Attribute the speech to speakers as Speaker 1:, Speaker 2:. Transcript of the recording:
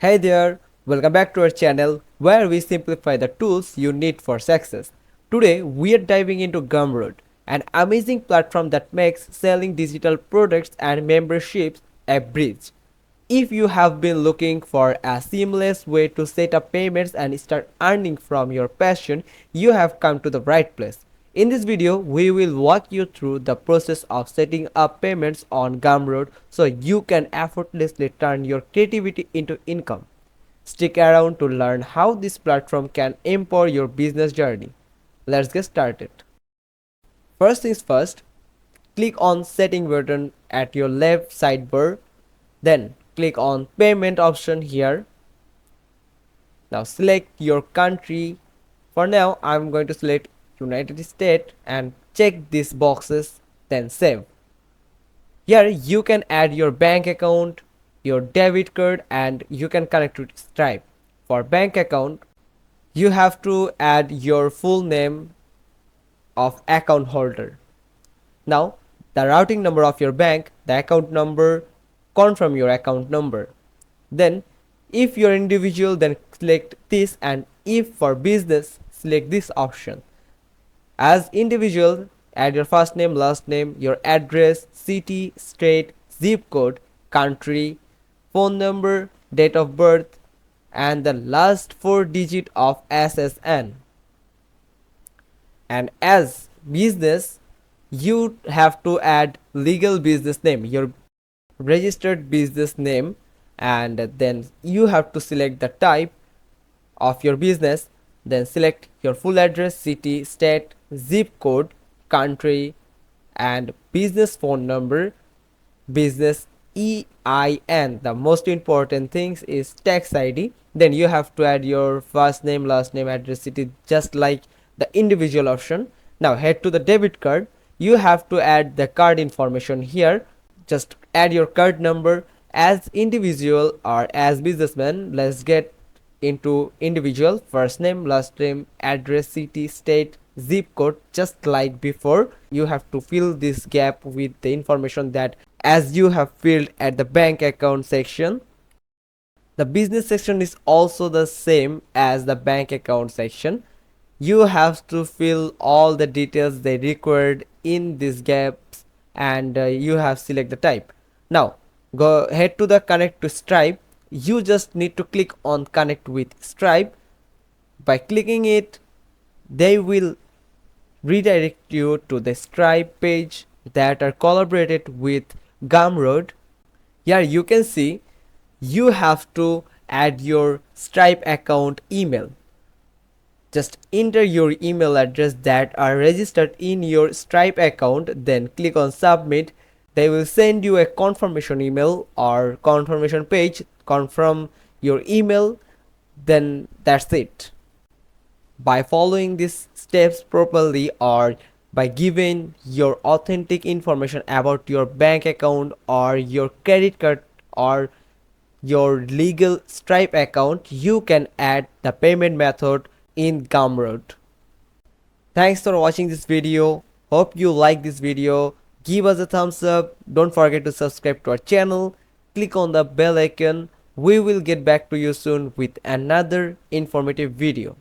Speaker 1: Hey there, welcome back to our channel where we simplify the tools you need for success. Today we are diving into Gumroad, an amazing platform that makes selling digital products and memberships a breeze. If you have been looking for a seamless way to set up payments and start earning from your passion, you have come to the right place. In this video, we will walk you through the process of setting up payments on Gumroad so you can effortlessly turn your creativity into income. Stick around to learn how this platform can empower your business journey. Let's get started. First things first, click on setting button at your left sidebar, then click on payment option here. Now select your country. For now I'm going to select United States and check these boxes, then save. Here you can add your bank account, your debit card, and you can connect to Stripe. For bank account, you have to add your full name of account holder. Now the routing number of your bank, the account number, confirm your account number. Then if you're individual, then select this, and if for business, select this option. As individual, add your first name, last name, your address, city, state, zip code, country, phone number, date of birth, and the last 4 digit of SSN. And as business, you have to add legal business name, your registered business name, and then you have to select the type of your business, then select your full address, city, state, zip code, country, and business phone number, business EIN. The most important things is tax ID. Then you have to add your first name, last name, address, city, just like the individual option. Now head to the debit card. You have to add the card information here. Just add your card number. As individual or as businessman, let's get into individual. First name, last name, address, city, state, zip code, just like before. You have to fill this gap with the information that as you have filled at the bank account section. The business section is also the same as the bank account section. You have to fill all the details they required in these gaps, and you have select the type. Now go head to the connect to Stripe. You just need to click on connect with Stripe. By clicking it, they will redirect you to the Stripe page that are collaborated with Gumroad. Here you can see you have to add your Stripe account email. Just enter your email address that are registered in your Stripe account, then click on submit. They will send you a confirmation email or confirmation page. Confirm your email, then that's it. By following these steps properly, or by giving your authentic information about your bank account or your credit card or your legal Stripe account, you can add the payment method in Gumroad. Thanks for watching this video. Hope you like this video. Give us a thumbs up. Don't forget to subscribe to our channel. Click on the bell icon. We will get back to you soon with another informative video.